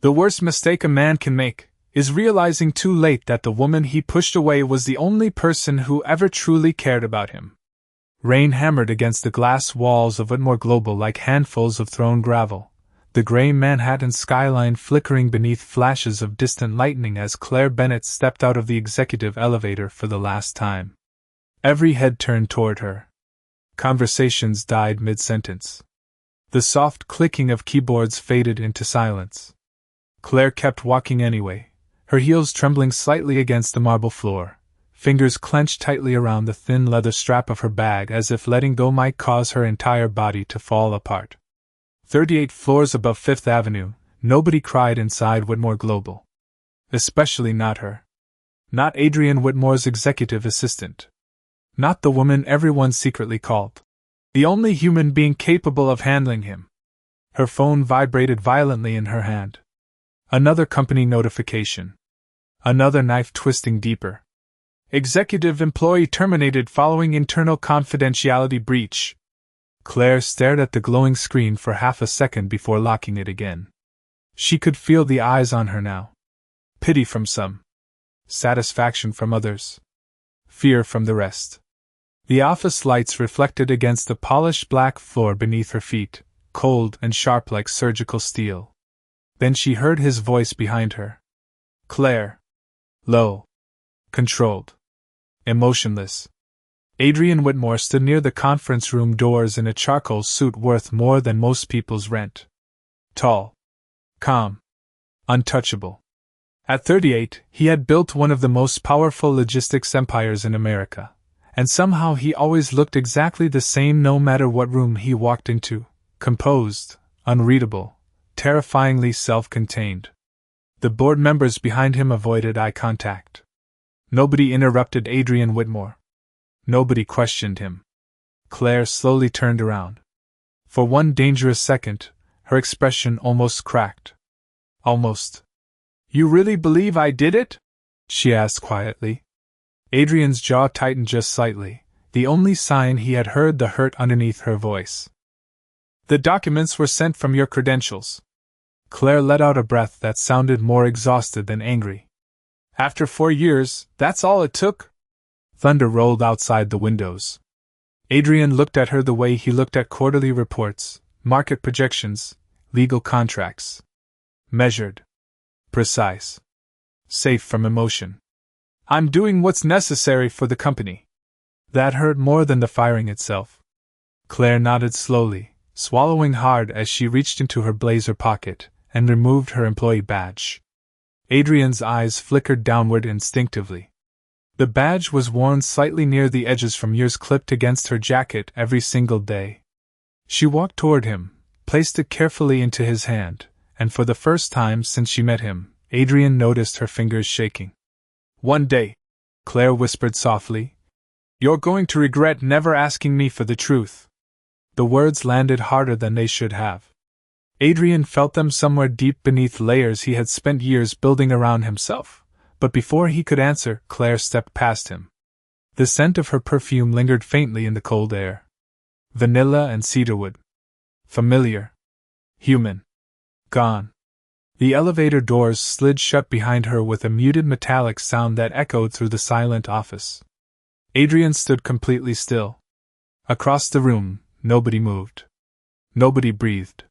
The worst mistake a man can make is realizing too late that the woman he pushed away was the only person who ever truly cared about him. Rain hammered against the glass walls of Whitmore Global like handfuls of thrown gravel, the gray Manhattan skyline flickering beneath flashes of distant lightning as Claire Bennett stepped out of the executive elevator for the last time. Every head turned toward her. Conversations died mid-sentence. The soft clicking of keyboards faded into silence. Claire kept walking anyway, her heels trembling slightly against the marble floor, fingers clenched tightly around the thin leather strap of her bag as if letting go might cause her entire body to fall apart. 38 floors above Fifth Avenue, nobody cried inside Whitmore Global. Especially not her. Not Adrian Whitmore's executive assistant. Not the woman everyone secretly called the only human being capable of handling him. Her phone vibrated violently in her hand. Another company notification. Another knife twisting deeper. Executive employee terminated following internal confidentiality breach. Claire stared at the glowing screen for half a second before locking it again. She could feel the eyes on her now. Pity from some. Satisfaction from others. Fear from the rest. The office lights reflected against the polished black floor beneath her feet, cold and sharp like surgical steel. Then she heard his voice behind her. Claire. Low. Controlled. Emotionless. Adrian Whitmore stood near the conference room doors in a charcoal suit worth more than most people's rent. Tall. Calm. Untouchable. At 38, he had built one of the most powerful logistics empires in America, and somehow he always looked exactly the same no matter what room he walked into, composed, unreadable, terrifyingly self-contained. The board members behind him avoided eye contact. Nobody interrupted Adrian Whitmore. Nobody questioned him. Claire slowly turned around. For one dangerous second, her expression almost cracked. Almost. You really believe I did it? She asked quietly. Adrian's jaw tightened just slightly, the only sign he had heard the hurt underneath her voice. The documents were sent from your credentials. Claire let out a breath that sounded more exhausted than angry. After 4 years, that's all it took? Thunder rolled outside the windows. Adrian looked at her the way he looked at quarterly reports, market projections, legal contracts. Measured. Precise. Safe from emotion. I'm doing what's necessary for the company. That hurt more than the firing itself. Claire nodded slowly, swallowing hard as she reached into her blazer pocket and removed her employee badge. Adrian's eyes flickered downward instinctively. The badge was worn slightly near the edges from years clipped against her jacket every single day. She walked toward him, placed it carefully into his hand, and for the first time since she met him, Adrian noticed her fingers shaking. One day, Claire whispered softly, you're going to regret never asking me for the truth. The words landed harder than they should have. Adrian felt them somewhere deep beneath layers he had spent years building around himself, but before he could answer, Claire stepped past him. The scent of her perfume lingered faintly in the cold air. Vanilla and cedarwood. Familiar. Human. Gone. The elevator doors slid shut behind her with a muted metallic sound that echoed through the silent office. Adrian stood completely still. Across the room, nobody moved. Nobody breathed.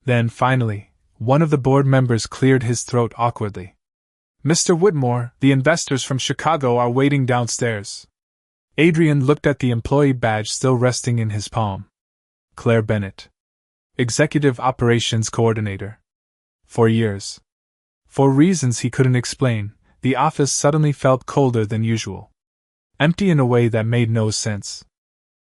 Then, finally, one of the board members cleared his throat awkwardly. Mr. Whitmore, the investors from Chicago are waiting downstairs. Adrian looked at the employee badge still resting in his palm. Claire Bennett. Executive Operations Coordinator. 4 years. For reasons he couldn't explain, the office suddenly felt colder than usual. Empty in a way that made no sense.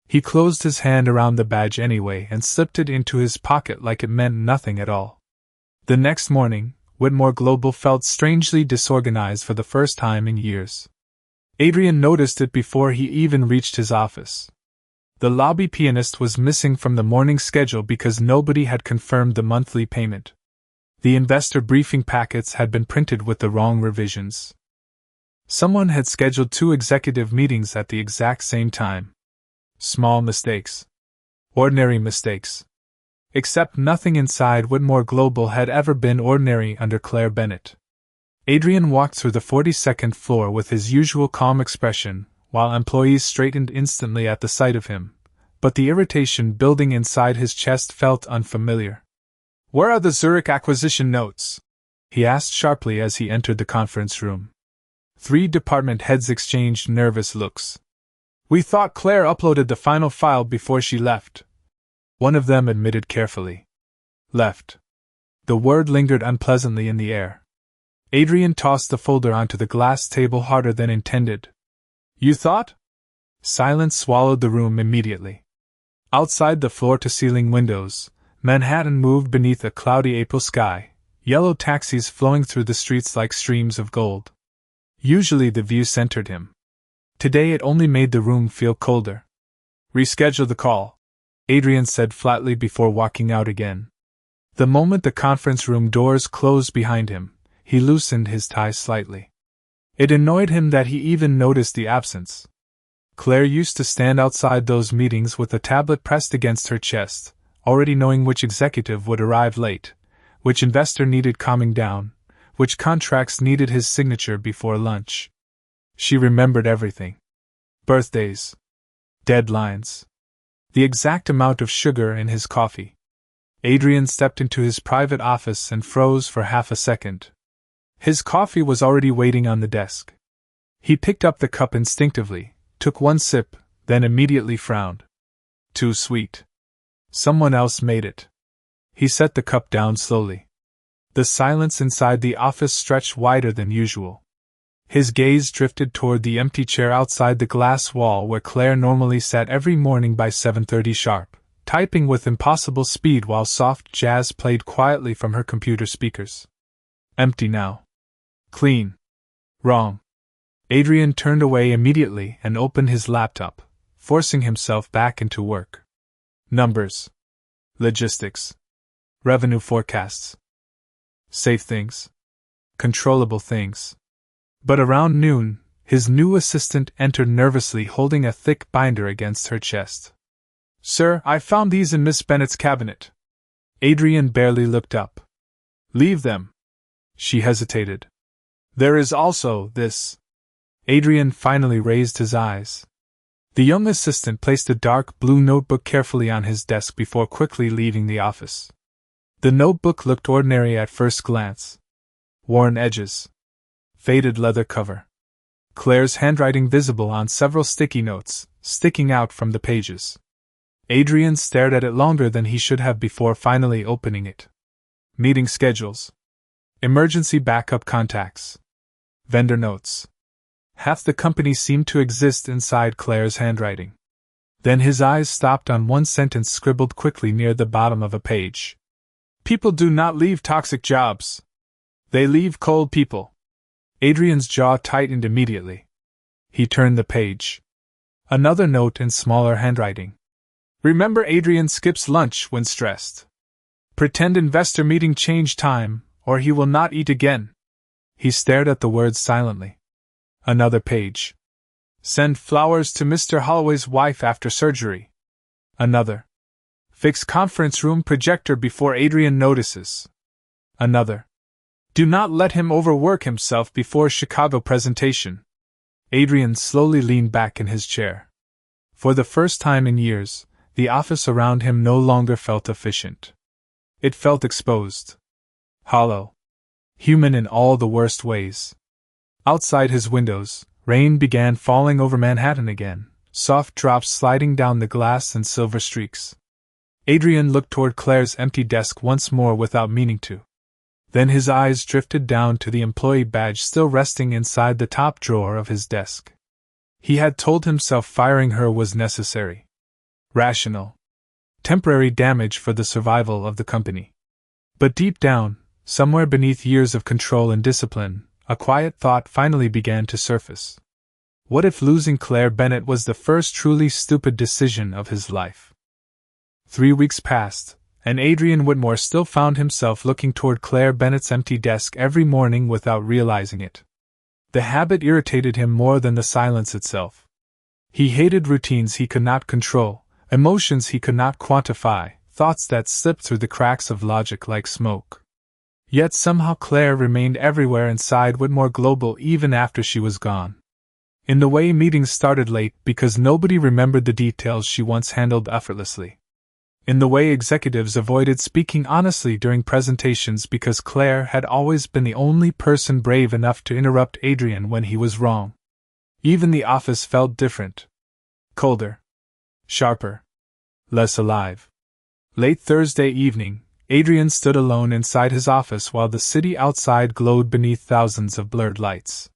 He closed his hand around the badge anyway and slipped it into his pocket like it meant nothing at all. The next morning, Whitmore Global felt strangely disorganized for the first time in years. Adrian noticed it before he even reached his office. The lobby pianist was missing from the morning schedule because nobody had confirmed the monthly payment. The investor briefing packets had been printed with the wrong revisions. Someone had scheduled 2 executive meetings at the exact same time. Small mistakes. Ordinary mistakes. Except nothing inside Whitmore Global had ever been ordinary under Claire Bennett. Adrian walked through the 42nd floor with his usual calm expression, while employees straightened instantly at the sight of him, but the irritation building inside his chest felt unfamiliar. "Where are the Zurich acquisition notes?" he asked sharply as he entered the conference room. 3 department heads exchanged nervous looks. "We thought Claire uploaded the final file before she left," one of them admitted carefully. Left. The word lingered unpleasantly in the air. Adrian tossed the folder onto the glass table harder than intended. "You thought?" Silence swallowed the room immediately. Outside the floor-to-ceiling windows, Manhattan moved beneath a cloudy April sky, yellow taxis flowing through the streets like streams of gold. Usually the view centered him. Today it only made the room feel colder. "Reschedule the call," Adrian said flatly before walking out again. The moment the conference room doors closed behind him, he loosened his tie slightly. It annoyed him that he even noticed the absence. Claire used to stand outside those meetings with a tablet pressed against her chest, already knowing which executive would arrive late, which investor needed calming down, which contracts needed his signature before lunch. She remembered everything. Birthdays. Deadlines. The exact amount of sugar in his coffee. Adrian stepped into his private office and froze for half a second. His coffee was already waiting on the desk. He picked up the cup instinctively, took one sip, then immediately frowned. Too sweet. Someone else made it. He set the cup down slowly. The silence inside the office stretched wider than usual. His gaze drifted toward the empty chair outside the glass wall where Claire normally sat every morning by 7:30 sharp, typing with impossible speed while soft jazz played quietly from her computer speakers. Empty now. Clean. Wrong. Adrian turned away immediately and opened his laptop, forcing himself back into work. Numbers. Logistics. Revenue forecasts. Safe things. Controllable things. But around noon, his new assistant entered nervously holding a thick binder against her chest. "Sir, I found these in Miss Bennett's cabinet." Adrian barely looked up. "Leave them." She hesitated. "There is also this." Adrian finally raised his eyes. The young assistant placed a dark blue notebook carefully on his desk before quickly leaving the office. The notebook looked ordinary at first glance. Worn edges. Faded leather cover. Claire's handwriting visible on several sticky notes, sticking out from the pages. Adrian stared at it longer than he should have before finally opening it. Meeting schedules. Emergency backup contacts. Vendor notes. Half the company seemed to exist inside Claire's handwriting. Then his eyes stopped on one sentence scribbled quickly near the bottom of a page. "People do not leave toxic jobs. They leave cold people." Adrian's jaw tightened immediately. He turned the page. Another note in smaller handwriting. "Remember, Adrian skips lunch when stressed. Pretend investor meeting change time, or he will not eat again." He stared at the words silently. Another page. "Send flowers to Mr. Holloway's wife after surgery." Another. "Fix conference room projector before Adrian notices." Another. "Do not let him overwork himself before Chicago presentation." Adrian slowly leaned back in his chair. For the first time in years, the office around him no longer felt efficient. It felt exposed. Hollow. Human in all the worst ways. Outside his windows, rain began falling over Manhattan again, soft drops sliding down the glass in silver streaks. Adrian looked toward Claire's empty desk once more without meaning to. Then his eyes drifted down to the employee badge still resting inside the top drawer of his desk. He had told himself firing her was necessary. Rational. Temporary damage for the survival of the company. But deep down, somewhere beneath years of control and discipline, a quiet thought finally began to surface. What if losing Claire Bennett was the first truly stupid decision of his life? 3 weeks passed, and Adrian Whitmore still found himself looking toward Claire Bennett's empty desk every morning without realizing it. The habit irritated him more than the silence itself. He hated routines he could not control, emotions he could not quantify, thoughts that slipped through the cracks of logic like smoke. Yet somehow Claire remained everywhere inside Whitmore Global even after she was gone. In the way meetings started late because nobody remembered the details she once handled effortlessly. In the way executives avoided speaking honestly during presentations because Claire had always been the only person brave enough to interrupt Adrian when he was wrong. Even the office felt different. Colder. Sharper. Less alive. Late Thursday evening, Adrian stood alone inside his office while the city outside glowed beneath thousands of blurred lights.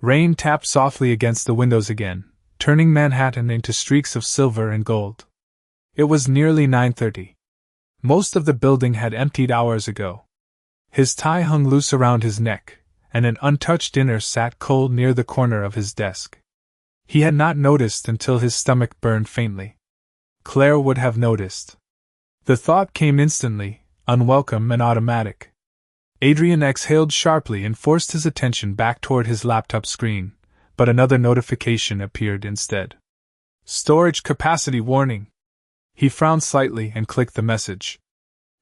Rain tapped softly against the windows again, turning Manhattan into streaks of silver and gold. It was nearly 9:30. Most of the building had emptied hours ago. His tie hung loose around his neck, and an untouched dinner sat cold near the corner of his desk. He had not noticed until his stomach burned faintly. Claire would have noticed. The thought came instantly, unwelcome and automatic. Adrian exhaled sharply and forced his attention back toward his laptop screen, but another notification appeared instead. Storage capacity warning. He frowned slightly and clicked the message.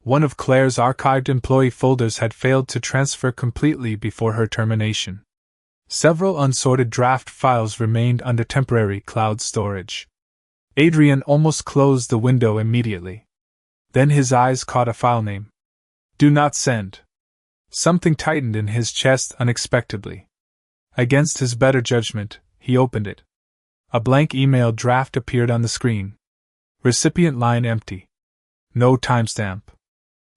One of Claire's archived employee folders had failed to transfer completely before her termination. Several unsorted draft files remained under temporary cloud storage. Adrian almost closed the window immediately. Then his eyes caught a file name. Do not send. Something tightened in his chest unexpectedly. Against his better judgment, he opened it. A blank email draft appeared on the screen. Recipient line empty. No timestamp.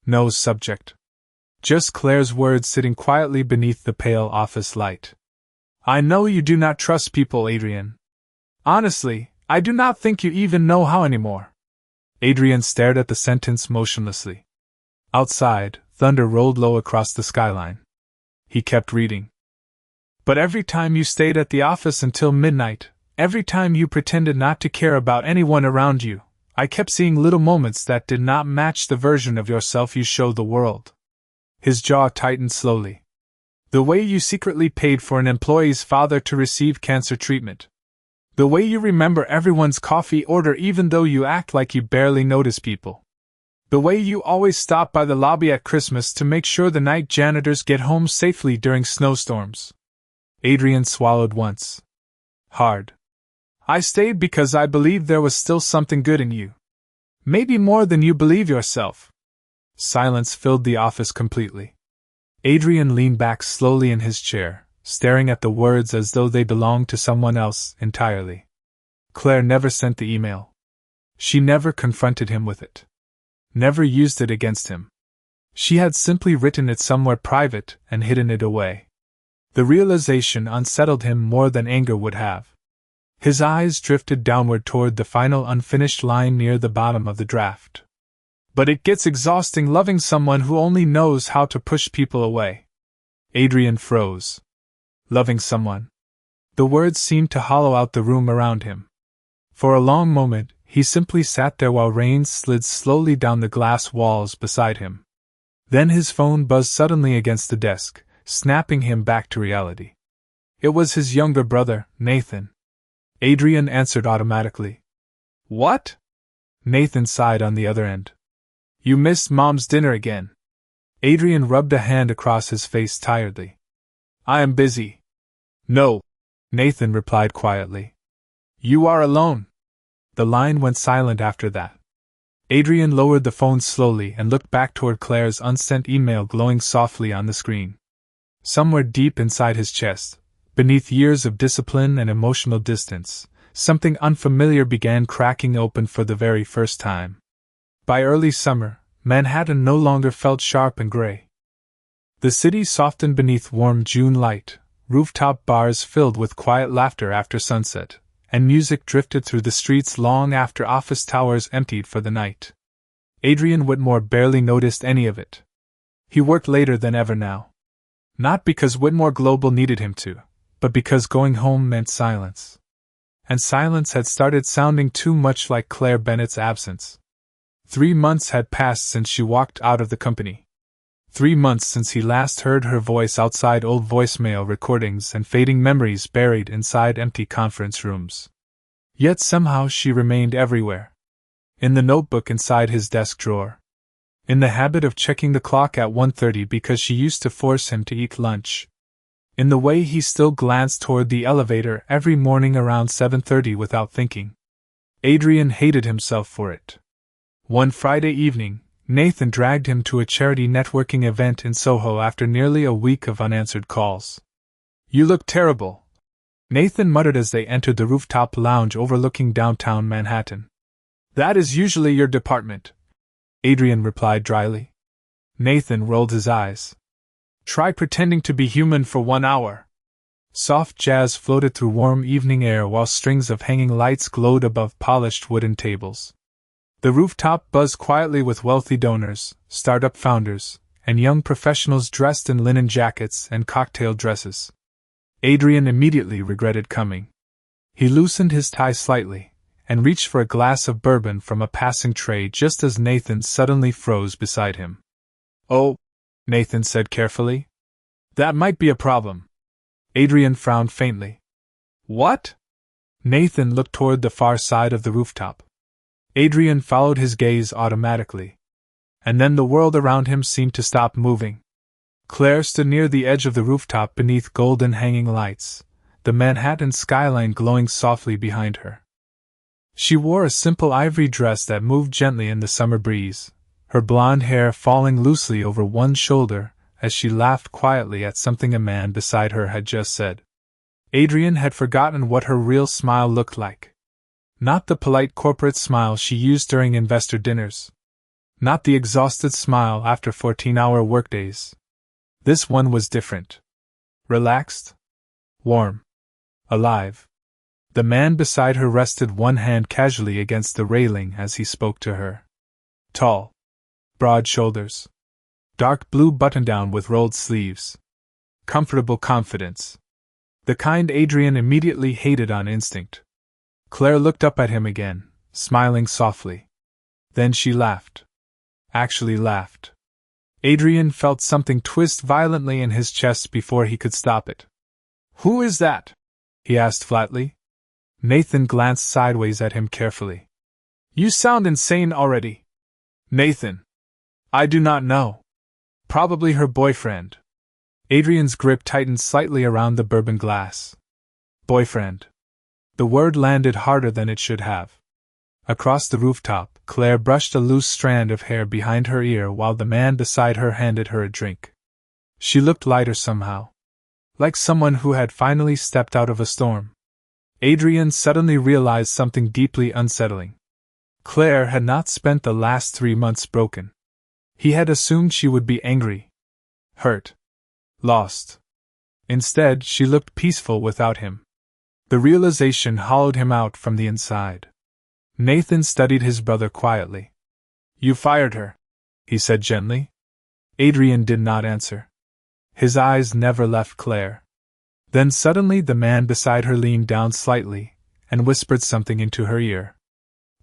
No subject. Just Claire's words sitting quietly beneath the pale office light. I know you do not trust people, Adrian. Honestly, I do not think you even know how anymore. Adrian stared at the sentence motionlessly. Outside, thunder rolled low across the skyline. He kept reading. But every time you stayed at the office until midnight, every time you pretended not to care about anyone around you, I kept seeing little moments that did not match the version of yourself you showed the world. His jaw tightened slowly. The way you secretly paid for an employee's father to receive cancer treatment. The way you remember everyone's coffee order even though you act like you barely notice people. The way you always stop by the lobby at Christmas to make sure the night janitors get home safely during snowstorms. Adrian swallowed once. Hard. I stayed because I believed there was still something good in you. Maybe more than you believe yourself. Silence filled the office completely. Adrian leaned back slowly in his chair, staring at the words as though they belonged to someone else entirely. Claire never sent the email. She never confronted him with it. Never used it against him. She had simply written it somewhere private and hidden it away. The realization unsettled him more than anger would have. His eyes drifted downward toward the final unfinished line near the bottom of the draft. But it gets exhausting loving someone who only knows how to push people away. Adrian froze. Loving someone. The words seemed to hollow out the room around him. For a long moment, he simply sat there while rain slid slowly down the glass walls beside him. Then his phone buzzed suddenly against the desk, snapping him back to reality. It was his younger brother, Nathan. Adrian answered automatically. What? Nathan sighed on the other end. You missed Mom's dinner again. Adrian rubbed a hand across his face tiredly. I am busy. No, Nathan replied quietly. You are alone. The line went silent after that. Adrian lowered the phone slowly and looked back toward Claire's unsent email glowing softly on the screen. Somewhere deep inside his chest, beneath years of discipline and emotional distance, something unfamiliar began cracking open for the very first time. By early summer, Manhattan no longer felt sharp and gray. The city softened beneath warm June light, rooftop bars filled with quiet laughter after sunset, and music drifted through the streets long after office towers emptied for the night. Adrian Whitmore barely noticed any of it. He worked later than ever now. Not because Whitmore Global needed him to, but because going home meant silence. And silence had started sounding too much like Claire Bennett's absence. 3 months had passed since she walked out of the company. 3 months since he last heard her voice outside old voicemail recordings and fading memories buried inside empty conference rooms. Yet somehow she remained everywhere. In the notebook inside his desk drawer. In the habit of checking the clock at 1:30 because she used to force him to eat lunch. In the way he still glanced toward the elevator every morning around 7:30 without thinking. Adrian hated himself for it. One Friday evening, Nathan dragged him to a charity networking event in Soho after nearly a week of unanswered calls. "You look terrible," Nathan muttered as they entered the rooftop lounge overlooking downtown Manhattan. "That is usually your department," Adrian replied dryly. Nathan rolled his eyes. "Try pretending to be human for 1 hour." Soft jazz floated through warm evening air while strings of hanging lights glowed above polished wooden tables. The rooftop buzzed quietly with wealthy donors, startup founders, and young professionals dressed in linen jackets and cocktail dresses. Adrian immediately regretted coming. He loosened his tie slightly, and reached for a glass of bourbon from a passing tray just as Nathan suddenly froze beside him. "Oh," Nathan said carefully. "That might be a problem." Adrian frowned faintly. "What?" Nathan looked toward the far side of the rooftop. Adrian followed his gaze automatically. And then the world around him seemed to stop moving. Claire stood near the edge of the rooftop beneath golden hanging lights, the Manhattan skyline glowing softly behind her. She wore a simple ivory dress that moved gently in the summer breeze, her blonde hair falling loosely over one shoulder as she laughed quietly at something a man beside her had just said. Adrian had forgotten what her real smile looked like. Not the polite corporate smile she used during investor dinners. Not the exhausted smile after 14-hour workdays. This one was different. Relaxed. Warm. Alive. The man beside her rested one hand casually against the railing as he spoke to her. Tall. Broad shoulders. Dark blue button-down with rolled sleeves. Comfortable confidence. The kind Adrian immediately hated on instinct. Claire looked up at him again, smiling softly. Then she laughed. Actually laughed. Adrian felt something twist violently in his chest before he could stop it. "Who is that?" he asked flatly. Nathan glanced sideways at him carefully. "You sound insane already." "Nathan. I do not know. Probably her boyfriend." Adrian's grip tightened slightly around the bourbon glass. Boyfriend. The word landed harder than it should have. Across the rooftop, Claire brushed a loose strand of hair behind her ear while the man beside her handed her a drink. She looked lighter somehow. Like someone who had finally stepped out of a storm. Adrian suddenly realized something deeply unsettling. Claire had not spent the last 3 months broken. He had assumed she would be angry. Hurt. Lost. Instead, she looked peaceful without him. The realization hollowed him out from the inside. Nathan studied his brother quietly. "You fired her," he said gently. Adrian did not answer. His eyes never left Claire. Then suddenly the man beside her leaned down slightly and whispered something into her ear.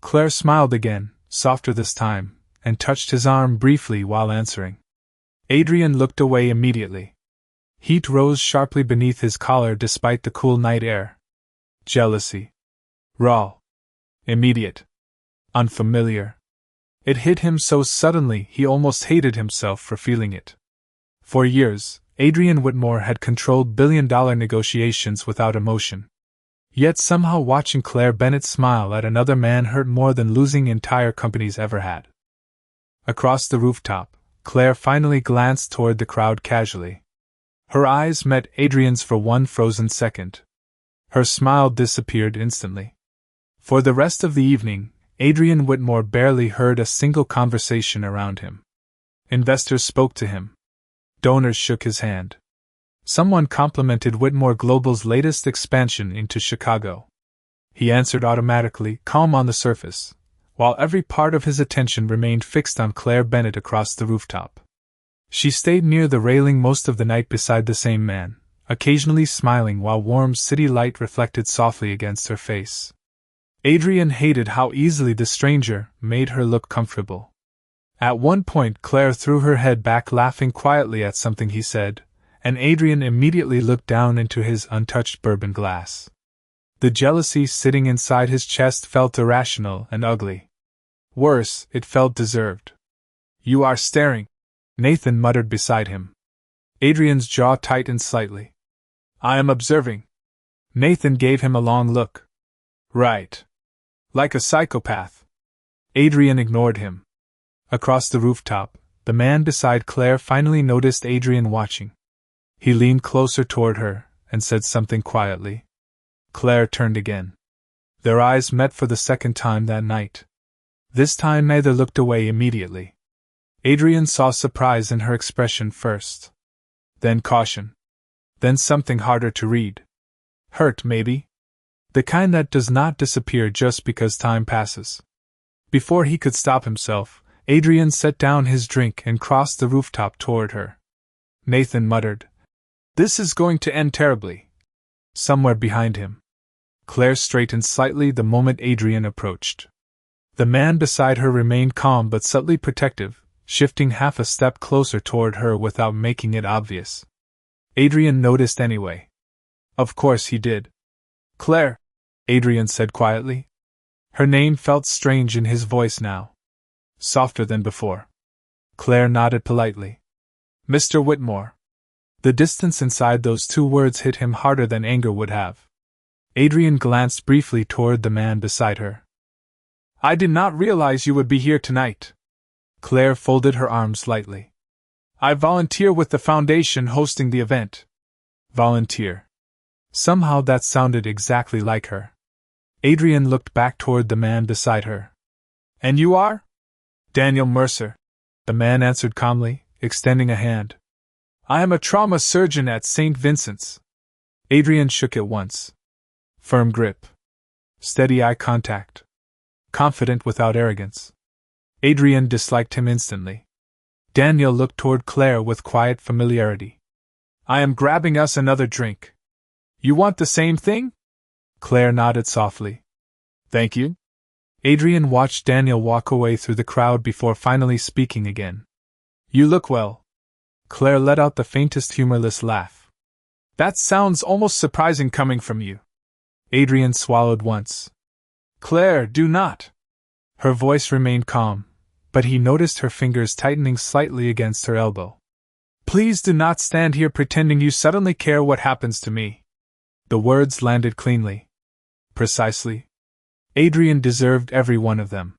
Claire smiled again, softer this time, and touched his arm briefly while answering. Adrian looked away immediately. Heat rose sharply beneath his collar despite the cool night air. Jealousy. Raw. Immediate. Unfamiliar. It hit him so suddenly he almost hated himself for feeling it. For years, Adrian Whitmore had controlled billion-dollar negotiations without emotion. Yet somehow watching Claire Bennett smile at another man hurt more than losing entire companies ever had. Across the rooftop, Claire finally glanced toward the crowd casually. Her eyes met Adrian's for one frozen second. Her smile disappeared instantly. For the rest of the evening, Adrian Whitmore barely heard a single conversation around him. Investors spoke to him. Donors shook his hand. Someone complimented Whitmore Global's latest expansion into Chicago. He answered automatically, calm on the surface, while every part of his attention remained fixed on Claire Bennett across the rooftop. She stayed near the railing most of the night beside the same man, occasionally smiling while warm city light reflected softly against her face. Adrian hated how easily the stranger made her look comfortable. At one point Claire threw her head back laughing quietly at something he said, and Adrian immediately looked down into his untouched bourbon glass. The jealousy sitting inside his chest felt irrational and ugly. Worse, it felt deserved. You are staring, Nathan muttered beside him. Adrian's jaw tightened slightly. I am observing. Nathan gave him a long look. Right. Like a psychopath. Adrian ignored him. Across the rooftop, the man beside Claire finally noticed Adrian watching. He leaned closer toward her and said something quietly. Claire turned again. Their eyes met for the second time that night. This time neither looked away immediately. Adrian saw surprise in her expression first. Then caution. Then something harder to read. Hurt, maybe? The kind that does not disappear just because time passes. Before he could stop himself, Adrian set down his drink and crossed the rooftop toward her. Nathan muttered, "This is going to end terribly." Somewhere behind him. Claire straightened slightly the moment Adrian approached. The man beside her remained calm but subtly protective, shifting half a step closer toward her without making it obvious. Adrian noticed anyway. Of course he did. Claire, Adrian said quietly. Her name felt strange in his voice now. Softer than before. Claire nodded politely. Mr. Whitmore. The distance inside those two words hit him harder than anger would have. Adrian glanced briefly toward the man beside her. I did not realize you would be here tonight. Claire folded her arms lightly. I volunteer with the foundation hosting the event. Volunteer. Somehow that sounded exactly like her. Adrian looked back toward the man beside her. And you are? Daniel Mercer. The man answered calmly, extending a hand. I am a trauma surgeon at St. Vincent's. Adrian shook it once. Firm grip. Steady eye contact. Confident without arrogance. Adrian disliked him instantly. Daniel looked toward Claire with quiet familiarity. I am grabbing us another drink. You want the same thing? Claire nodded softly. Thank you. Adrian watched Daniel walk away through the crowd before finally speaking again. You look well. Claire let out the faintest humorless laugh. That sounds almost surprising coming from you. Adrian swallowed once. Claire, do not. Her voice remained calm, but he noticed her fingers tightening slightly against her elbow. Please do not stand here pretending you suddenly care what happens to me. The words landed cleanly. Precisely. Adrian deserved every one of them.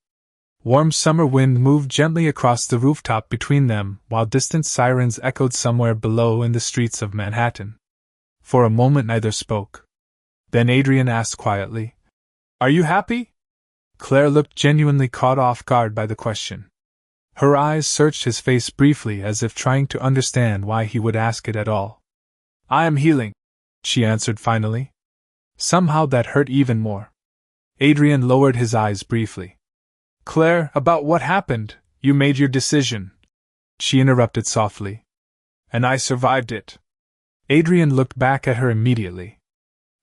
Warm summer wind moved gently across the rooftop between them, while distant sirens echoed somewhere below in the streets of Manhattan. For a moment neither spoke. Then Adrian asked quietly, Are you happy? Claire looked genuinely caught off guard by the question. Her eyes searched his face briefly as if trying to understand why he would ask it at all. I am healing, she answered finally. Somehow that hurt even more. Adrian lowered his eyes briefly. Claire, about what happened, you made your decision. She interrupted softly. And I survived it. Adrian looked back at her immediately.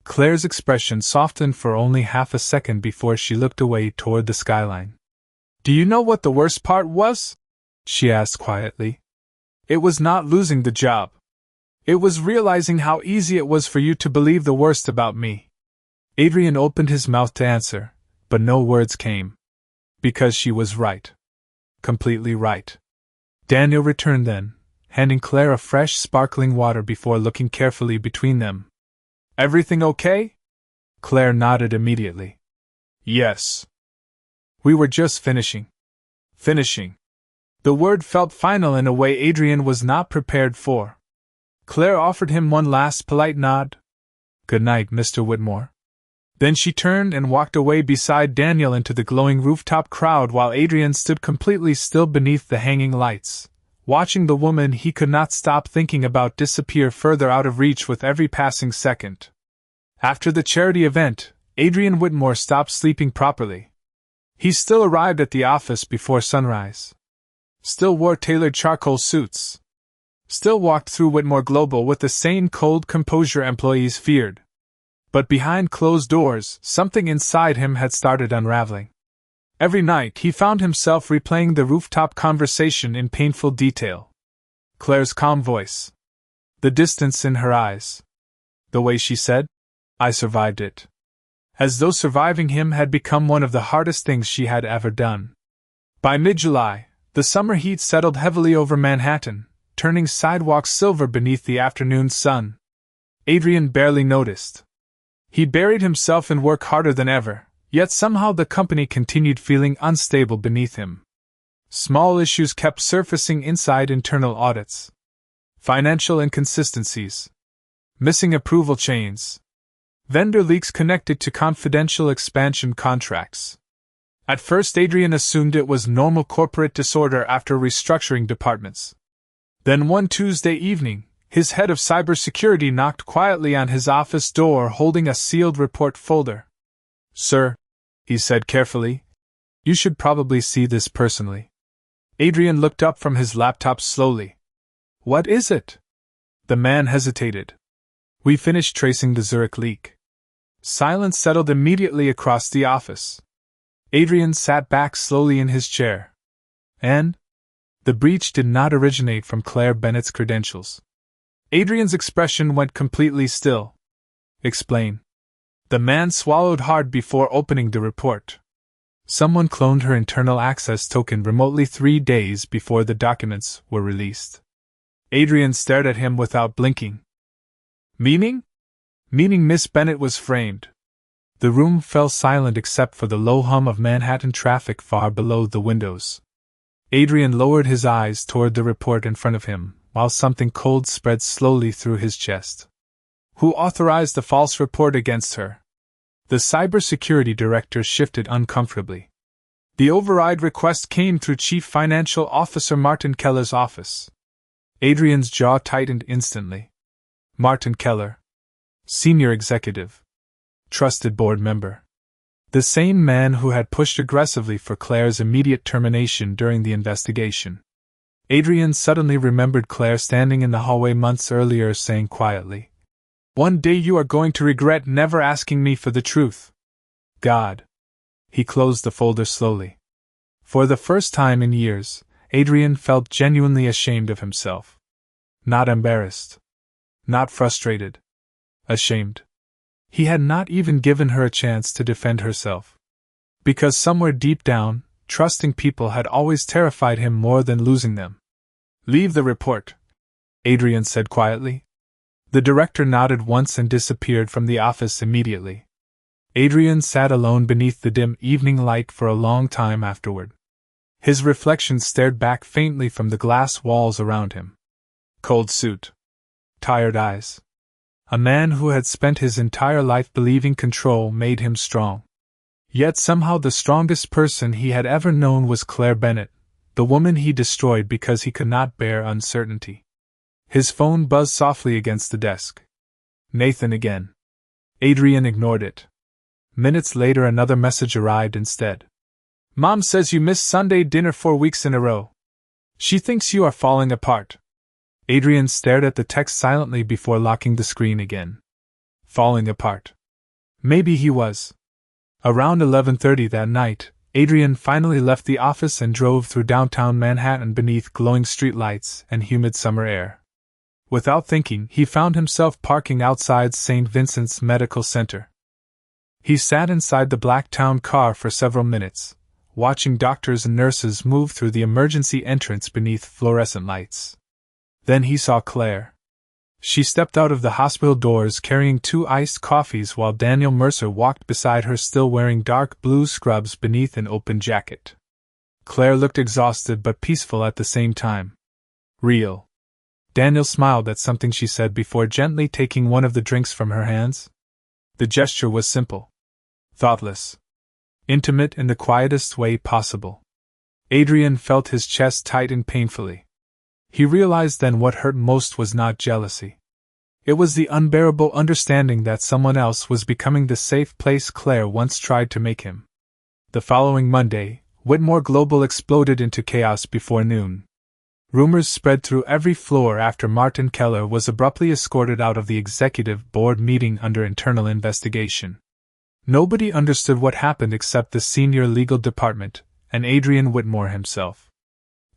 Claire's expression softened for only half a second before she looked away toward the skyline. Do you know what the worst part was? She asked quietly. It was not losing the job. It was realizing how easy it was for you to believe the worst about me. Adrian opened his mouth to answer, but no words came. Because she was right. Completely right. Daniel returned then, handing Claire a fresh sparkling water before looking carefully between them. Everything okay? Claire nodded immediately. Yes. We were just finishing. Finishing. The word felt final in a way Adrian was not prepared for. Claire offered him one last polite nod. Good night, Mr. Whitmore. Then she turned and walked away beside Daniel into the glowing rooftop crowd while Adrian stood completely still beneath the hanging lights, watching the woman he could not stop thinking about disappear further out of reach with every passing second. After the charity event, Adrian Whitmore stopped sleeping properly. He still arrived at the office before sunrise. Still wore tailored charcoal suits. Still walked through Whitmore Global with the same cold composure employees feared. But behind closed doors, something inside him had started unraveling. Every night he found himself replaying the rooftop conversation in painful detail. Claire's calm voice. The distance in her eyes. The way she said, I survived it. As though surviving him had become one of the hardest things she had ever done. By mid-July, the summer heat settled heavily over Manhattan, turning sidewalks silver beneath the afternoon sun. Adrian barely noticed. He buried himself in work harder than ever, yet somehow the company continued feeling unstable beneath him. Small issues kept surfacing inside internal audits. Financial inconsistencies. Missing approval chains. Vendor leaks connected to confidential expansion contracts. At first, Adrian assumed it was normal corporate disorder after restructuring departments. Then one Tuesday evening, his head of cybersecurity knocked quietly on his office door holding a sealed report folder. "Sir," he said carefully, "you should probably see this personally." Adrian looked up from his laptop slowly. "What is it?" The man hesitated. "We finished tracing the Zurich leak." Silence settled immediately across the office. Adrian sat back slowly in his chair. "And?" The breach did not originate from Claire Bennett's credentials. Adrian's expression went completely still. "Explain." The man swallowed hard before opening the report. Someone cloned her internal access token remotely 3 days before the documents were released. Adrian stared at him without blinking. "Meaning?" "Meaning Miss Bennett was framed." The room fell silent except for the low hum of Manhattan traffic far below the windows. Adrian lowered his eyes toward the report in front of him, while something cold spread slowly through his chest. Who authorized the false report against her? The cybersecurity director shifted uncomfortably. The override request came through Chief Financial Officer Martin Keller's office. Adrian's jaw tightened instantly. Martin Keller. Senior executive. Trusted board member. The same man who had pushed aggressively for Claire's immediate termination during the investigation. Adrian suddenly remembered Claire standing in the hallway months earlier saying quietly, "One day you are going to regret never asking me for the truth." God. He closed the folder slowly. For the first time in years, Adrian felt genuinely ashamed of himself. Not embarrassed. Not frustrated. Ashamed. He had not even given her a chance to defend herself. Because somewhere deep down, trusting people had always terrified him more than losing them. "Leave the report," Adrian said quietly. The director nodded once and disappeared from the office immediately. Adrian sat alone beneath the dim evening light for a long time afterward. His reflection stared back faintly from the glass walls around him. Cold suit. Tired eyes. A man who had spent his entire life believing control made him strong. Yet somehow the strongest person he had ever known was Claire Bennett, the woman he destroyed because he could not bear uncertainty. His phone buzzed softly against the desk. Nathan again. Adrian ignored it. Minutes later another message arrived instead. "Mom says you missed Sunday dinner 4 weeks in a row. She thinks you are falling apart." Adrian stared at the text silently before locking the screen again. Falling apart. Maybe he was. Around 11:30 that night, Adrian finally left the office and drove through downtown Manhattan beneath glowing streetlights and humid summer air. Without thinking, he found himself parking outside St. Vincent's Medical Center. He sat inside the black town car for several minutes, watching doctors and nurses move through the emergency entrance beneath fluorescent lights. Then he saw Claire. She stepped out of the hospital doors carrying 2 iced coffees while Daniel Mercer walked beside her still wearing dark blue scrubs beneath an open jacket. Claire looked exhausted but peaceful at the same time. Real. Daniel smiled at something she said before gently taking one of the drinks from her hands. The gesture was simple. Thoughtless. Intimate in the quietest way possible. Adrian felt his chest tighten painfully. He realized then what hurt most was not jealousy. It was the unbearable understanding that someone else was becoming the safe place Claire once tried to make him. The following Monday, Whitmore Global exploded into chaos before noon. Rumors spread through every floor after Martin Keller was abruptly escorted out of the executive board meeting under internal investigation. Nobody understood what happened except the senior legal department and Adrian Whitmore himself.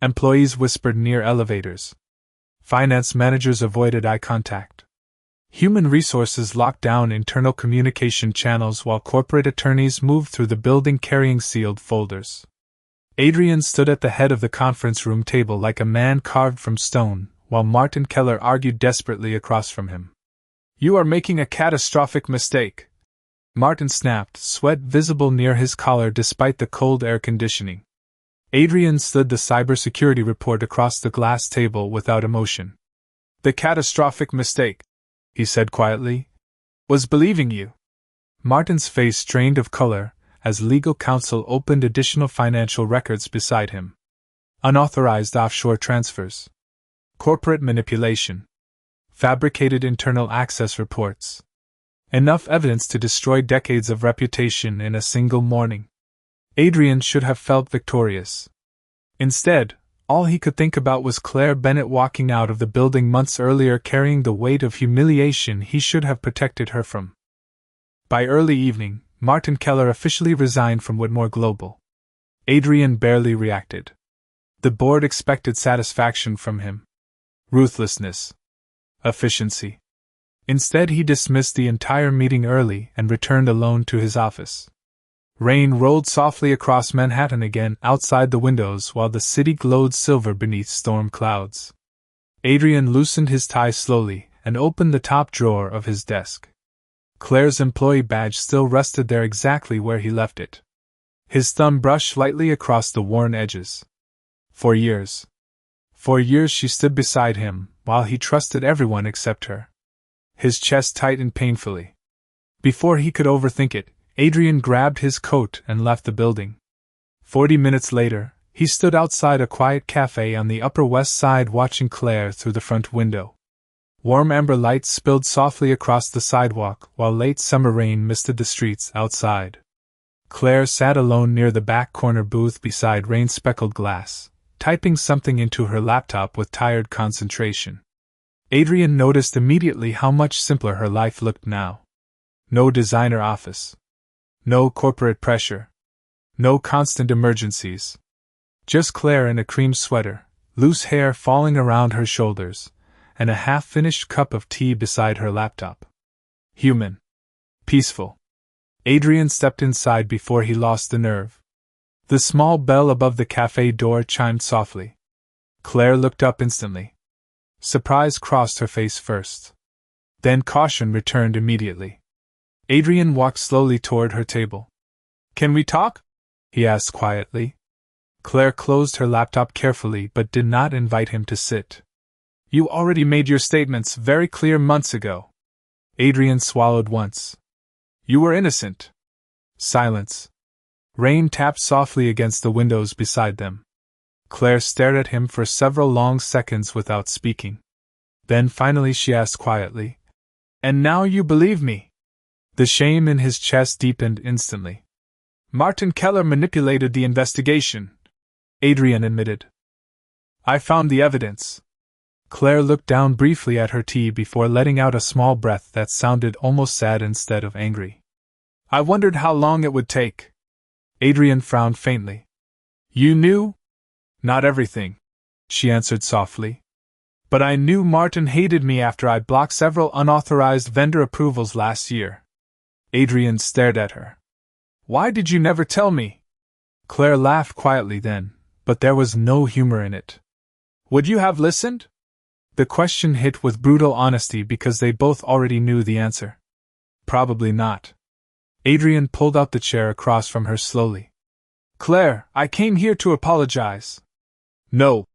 Employees whispered near elevators. Finance managers avoided eye contact. Human resources locked down internal communication channels while corporate attorneys moved through the building carrying sealed folders. Adrian stood at the head of the conference room table like a man carved from stone, while Martin Keller argued desperately across from him. "You are making a catastrophic mistake," Martin snapped, sweat visible near his collar despite the cold air conditioning. Adrian slid the cybersecurity report across the glass table without emotion. "The catastrophic mistake," he said quietly, "was believing you." Martin's face drained of color as legal counsel opened additional financial records beside him. Unauthorized offshore transfers. Corporate manipulation. Fabricated internal access reports. Enough evidence to destroy decades of reputation in a single morning. Adrian should have felt victorious. Instead, all he could think about was Claire Bennett walking out of the building months earlier carrying the weight of humiliation he should have protected her from. By early evening, Martin Keller officially resigned from Whitmore Global. Adrian barely reacted. The board expected satisfaction from him. Ruthlessness. Efficiency. Instead, he dismissed the entire meeting early and returned alone to his office. Rain rolled softly across Manhattan again outside the windows while the city glowed silver beneath storm clouds. Adrian loosened his tie slowly and opened the top drawer of his desk. Claire's employee badge still rested there exactly where he left it. His thumb brushed lightly across the worn edges. For years she stood beside him, while he trusted everyone except her. His chest tightened painfully. Before he could overthink it, Adrian grabbed his coat and left the building. 40 minutes later, he stood outside a quiet cafe on the Upper West Side watching Claire through the front window. Warm amber lights spilled softly across the sidewalk while late summer rain misted the streets outside. Claire sat alone near the back corner booth beside rain-speckled glass, typing something into her laptop with tired concentration. Adrian noticed immediately how much simpler her life looked now. No designer office. No corporate pressure. No constant emergencies. Just Claire in a cream sweater, loose hair falling around her shoulders, and a half-finished cup of tea beside her laptop. Human. Peaceful. Adrian stepped inside before he lost the nerve. The small bell above the cafe door chimed softly. Claire looked up instantly. Surprise crossed her face first. Then caution returned immediately. Adrian walked slowly toward her table. "Can we talk?" he asked quietly. Claire closed her laptop carefully but did not invite him to sit. "You already made your statements very clear months ago." Adrian swallowed once. "You were innocent." Silence. Rain tapped softly against the windows beside them. Claire stared at him for several long seconds without speaking. Then finally she asked quietly, "And now you believe me?" The shame in his chest deepened instantly. "Martin Keller manipulated the investigation," Adrian admitted. "I found the evidence." Claire looked down briefly at her tea before letting out a small breath that sounded almost sad instead of angry. "I wondered how long it would take." Adrian frowned faintly. "You knew?" "Not everything," she answered softly. "But I knew Martin hated me after I blocked several unauthorized vendor approvals last year." Adrian stared at her. "Why did you never tell me?" Claire laughed quietly then, but there was no humor in it. "Would you have listened?" The question hit with brutal honesty because they both already knew the answer. "Probably not." Adrian pulled out the chair across from her slowly. "Claire, I came here to apologize." "No,"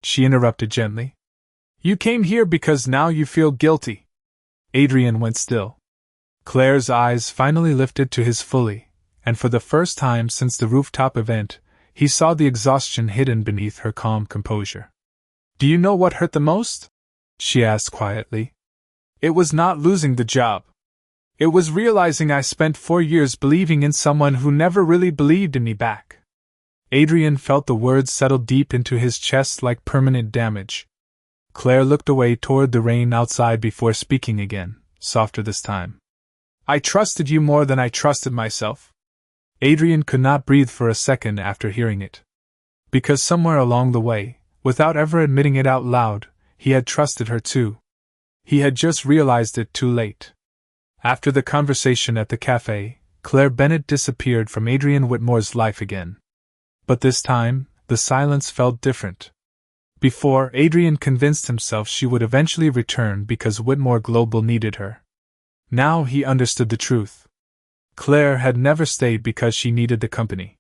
she interrupted gently. "You came here because now you feel guilty." Adrian went still. Claire's eyes finally lifted to his fully, and for the first time since the rooftop event, he saw the exhaustion hidden beneath her calm composure. "Do you know what hurt the most?" she asked quietly. "It was not losing the job. It was realizing I spent 4 years believing in someone who never really believed in me back." Adrian felt the words settle deep into his chest like permanent damage. Claire looked away toward the rain outside before speaking again, softer this time. "I trusted you more than I trusted myself." Adrian could not breathe for a second after hearing it. Because somewhere along the way, without ever admitting it out loud, he had trusted her too. He had just realized it too late. After the conversation at the cafe, Claire Bennett disappeared from Adrian Whitmore's life again. But this time, the silence felt different. Before, Adrian convinced himself she would eventually return because Whitmore Global needed her. Now he understood the truth. Claire had never stayed because she needed the company.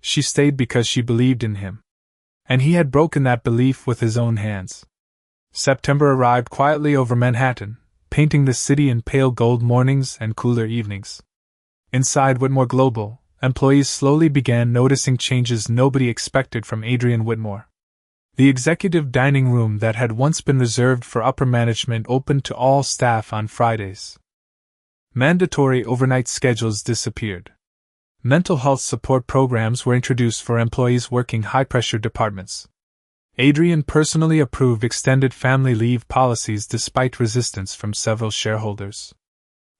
She stayed because she believed in him. And he had broken that belief with his own hands. September arrived quietly over Manhattan, painting the city in pale gold mornings and cooler evenings. Inside Whitmore Global, employees slowly began noticing changes nobody expected from Adrian Whitmore. The executive dining room that had once been reserved for upper management opened to all staff on Fridays. Mandatory overnight schedules disappeared. Mental health support programs were introduced for employees working high-pressure departments. Adrian personally approved extended family leave policies despite resistance from several shareholders.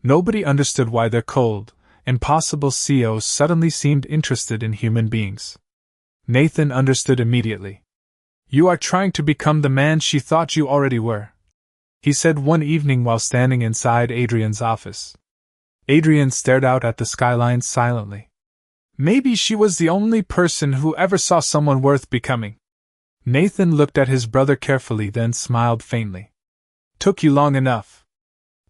Nobody understood why their cold, impossible CEOs suddenly seemed interested in human beings. Nathan understood immediately. "You are trying to become the man she thought you already were," he said one evening while standing inside Adrian's office. Adrian stared out at the skyline silently. Maybe she was the only person who ever saw someone worth becoming. Nathan looked at his brother carefully, then smiled faintly. "Took you long enough."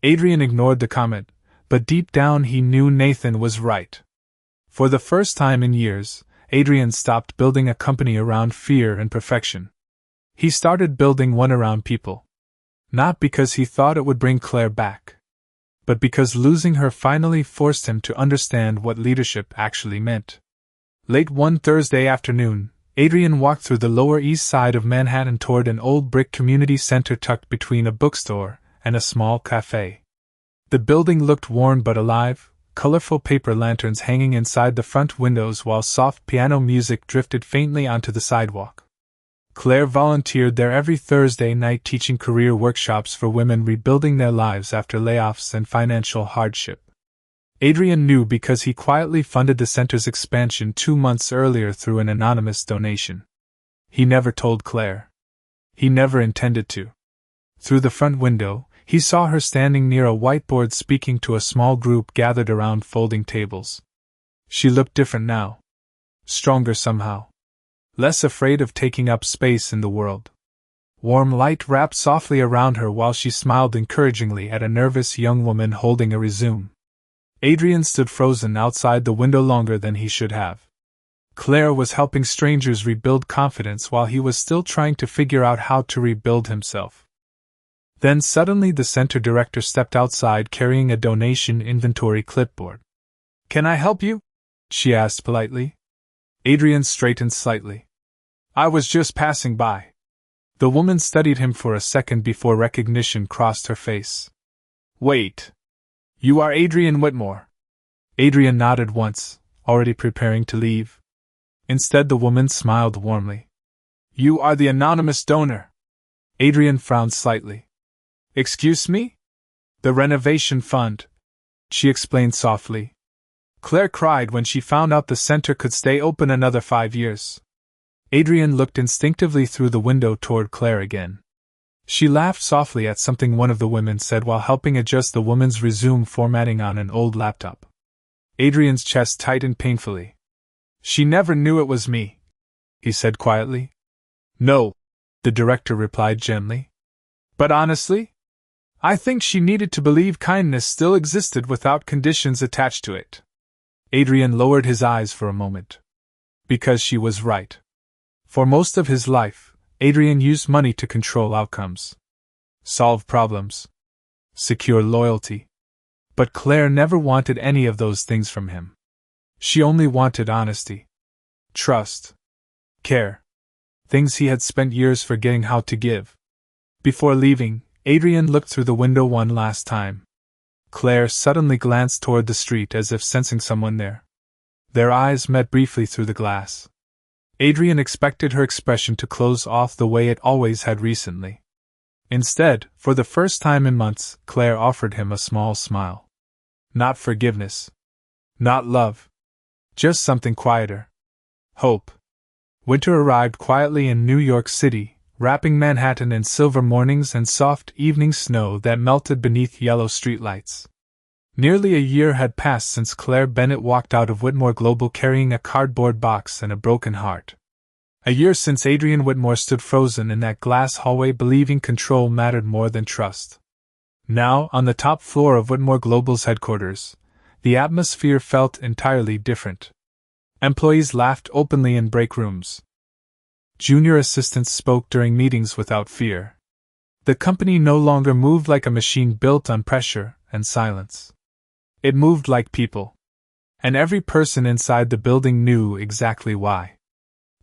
Adrian ignored the comment, but deep down he knew Nathan was right. For the first time in years, Adrian stopped building a company around fear and perfection. He started building one around people. Not because he thought it would bring Claire back, but because losing her finally forced him to understand what leadership actually meant. Late one Thursday afternoon, Adrian walked through the Lower East Side of Manhattan toward an old brick community center tucked between a bookstore and a small cafe. The building looked worn but alive, colorful paper lanterns hanging inside the front windows while soft piano music drifted faintly onto the sidewalk. Claire volunteered there every Thursday night teaching career workshops for women rebuilding their lives after layoffs and financial hardship. Adrian knew because he quietly funded the center's expansion 2 months earlier through an anonymous donation. He never told Claire. He never intended to. Through the front window, he saw her standing near a whiteboard speaking to a small group gathered around folding tables. She looked different now. Stronger somehow. Less afraid of taking up space in the world. Warm light wrapped softly around her while she smiled encouragingly at a nervous young woman holding a resume. Adrian stood frozen outside the window longer than he should have. Claire was helping strangers rebuild confidence while he was still trying to figure out how to rebuild himself. Then suddenly the center director stepped outside carrying a donation inventory clipboard. "Can I help you?" she asked politely. Adrian straightened slightly. "I was just passing by." The woman studied him for a second before recognition crossed her face. "Wait. You are Adrian Whitmore." Adrian nodded once, already preparing to leave. Instead, the woman smiled warmly. "You are the anonymous donor." Adrian frowned slightly. "Excuse me?" "The renovation fund," she explained softly. "Claire cried when she found out the center could stay open another 5 years." Adrian looked instinctively through the window toward Claire again. She laughed softly at something one of the women said while helping adjust the woman's resume formatting on an old laptop. Adrian's chest tightened painfully. "She never knew it was me," he said quietly. "No," the director replied gently. "But honestly, I think she needed to believe kindness still existed without conditions attached to it." Adrian lowered his eyes for a moment. Because she was right. For most of his life, Adrian used money to control outcomes, solve problems, secure loyalty. But Claire never wanted any of those things from him. She only wanted honesty, trust, care. Things he had spent years forgetting how to give. Before leaving, Adrian looked through the window one last time. Claire suddenly glanced toward the street as if sensing someone there. Their eyes met briefly through the glass. Adrian expected her expression to close off the way it always had recently. Instead, for the first time in months, Claire offered him a small smile. Not forgiveness. Not love. Just something quieter. Hope. Winter arrived quietly in New York City, wrapping Manhattan in silver mornings and soft evening snow that melted beneath yellow streetlights. Nearly a year had passed since Claire Bennett walked out of Whitmore Global carrying a cardboard box and a broken heart. A year since Adrian Whitmore stood frozen in that glass hallway believing control mattered more than trust. Now, on the top floor of Whitmore Global's headquarters, the atmosphere felt entirely different. Employees laughed openly in break rooms. Junior assistants spoke during meetings without fear. The company no longer moved like a machine built on pressure and silence. It moved like people. And every person inside the building knew exactly why.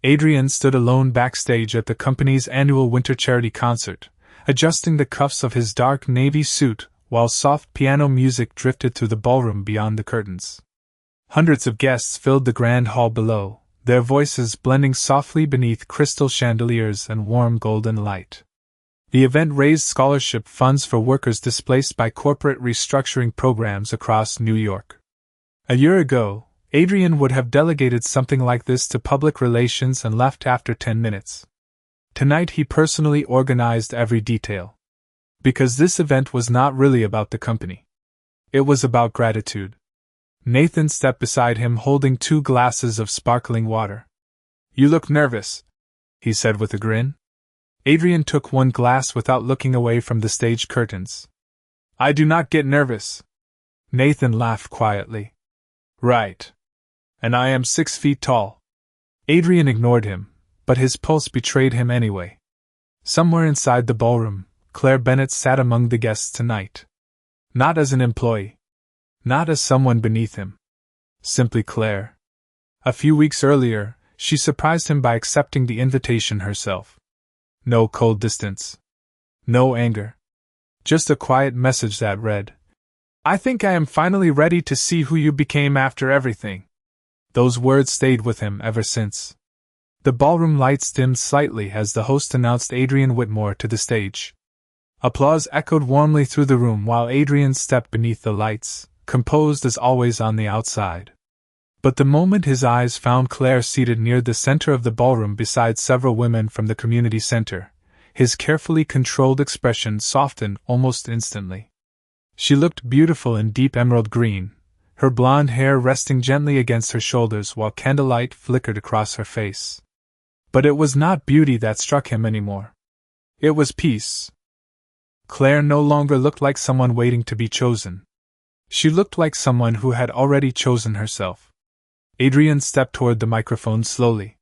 Adrian stood alone backstage at the company's annual winter charity concert, adjusting the cuffs of his dark navy suit while soft piano music drifted through the ballroom beyond the curtains. Hundreds of guests filled the grand hall below, their voices blending softly beneath crystal chandeliers and warm golden light. The event raised scholarship funds for workers displaced by corporate restructuring programs across New York. A year ago, Adrian would have delegated something like this to public relations and left after 10 minutes. Tonight he personally organized every detail. Because this event was not really about the company. It was about gratitude. Nathan stepped beside him holding 2 glasses of sparkling water. "You look nervous," he said with a grin. Adrian took 1 glass without looking away from the stage curtains. "I do not get nervous." Nathan laughed quietly. "Right. And I am 6 feet tall." Adrian ignored him, but his pulse betrayed him anyway. Somewhere inside the ballroom, Claire Bennett sat among the guests tonight. Not as an employee. Not as someone beneath him. Simply Claire. A few weeks earlier, she surprised him by accepting the invitation herself. No cold distance. No anger. Just a quiet message that read, "I think I am finally ready to see who you became after everything." Those words stayed with him ever since. The ballroom lights dimmed slightly as the host announced Adrian Whitmore to the stage. Applause echoed warmly through the room while Adrian stepped beneath the lights, composed as always on the outside. But the moment his eyes found Claire seated near the center of the ballroom beside several women from the community center, his carefully controlled expression softened almost instantly. She looked beautiful in deep emerald green, her blonde hair resting gently against her shoulders while candlelight flickered across her face. But it was not beauty that struck him anymore. It was peace. Claire no longer looked like someone waiting to be chosen. She looked like someone who had already chosen herself. Adrian stepped toward the microphone slowly.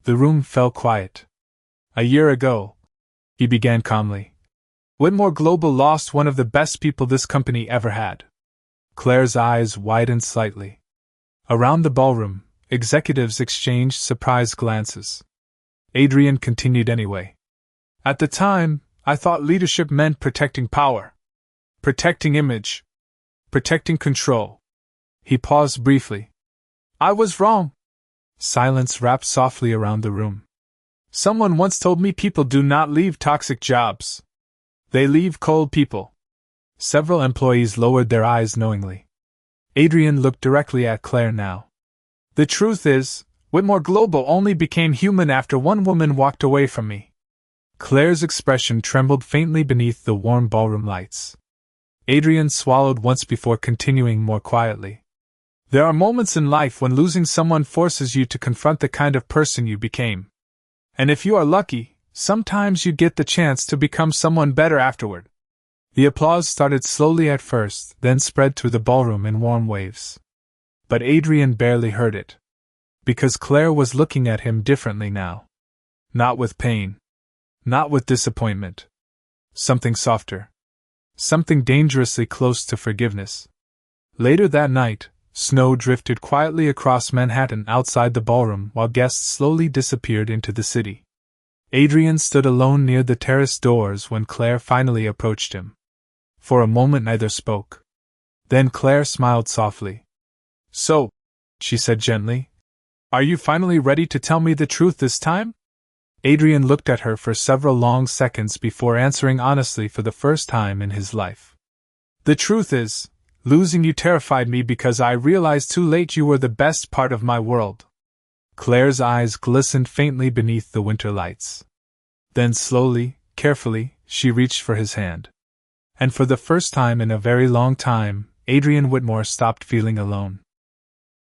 The room fell quiet. "A year ago," he began calmly, "Whitmore Global lost one of the best people this company ever had." Claire's eyes widened slightly. Around the ballroom, executives exchanged surprised glances. Adrian continued anyway. "At the time, I thought leadership meant protecting power. Protecting image. Protecting control." He paused briefly. "I was wrong." Silence wrapped softly around the room. "Someone once told me people do not leave toxic jobs. They leave cold people." Several employees lowered their eyes knowingly. Adrian looked directly at Claire now. "The truth is, Whitmore Global only became human after one woman walked away from me." Claire's expression trembled faintly beneath the warm ballroom lights. Adrian swallowed once before continuing more quietly. "There are moments in life when losing someone forces you to confront the kind of person you became. And if you are lucky, sometimes you get the chance to become someone better afterward." The applause started slowly at first, then spread through the ballroom in warm waves. But Adrian barely heard it. Because Claire was looking at him differently now. Not with pain. Not with disappointment. Something softer. Something dangerously close to forgiveness. Later that night, snow drifted quietly across Manhattan outside the ballroom while guests slowly disappeared into the city. Adrian stood alone near the terrace doors when Claire finally approached him. For a moment neither spoke. Then Claire smiled softly. "So," she said gently, "are you finally ready to tell me the truth this time?" Adrian looked at her for several long seconds before answering honestly for the first time in his life. "The truth is, losing you terrified me because I realized too late you were the best part of my world." Claire's eyes glistened faintly beneath the winter lights. Then slowly, carefully, she reached for his hand. And for the first time in a very long time, Adrian Whitmore stopped feeling alone.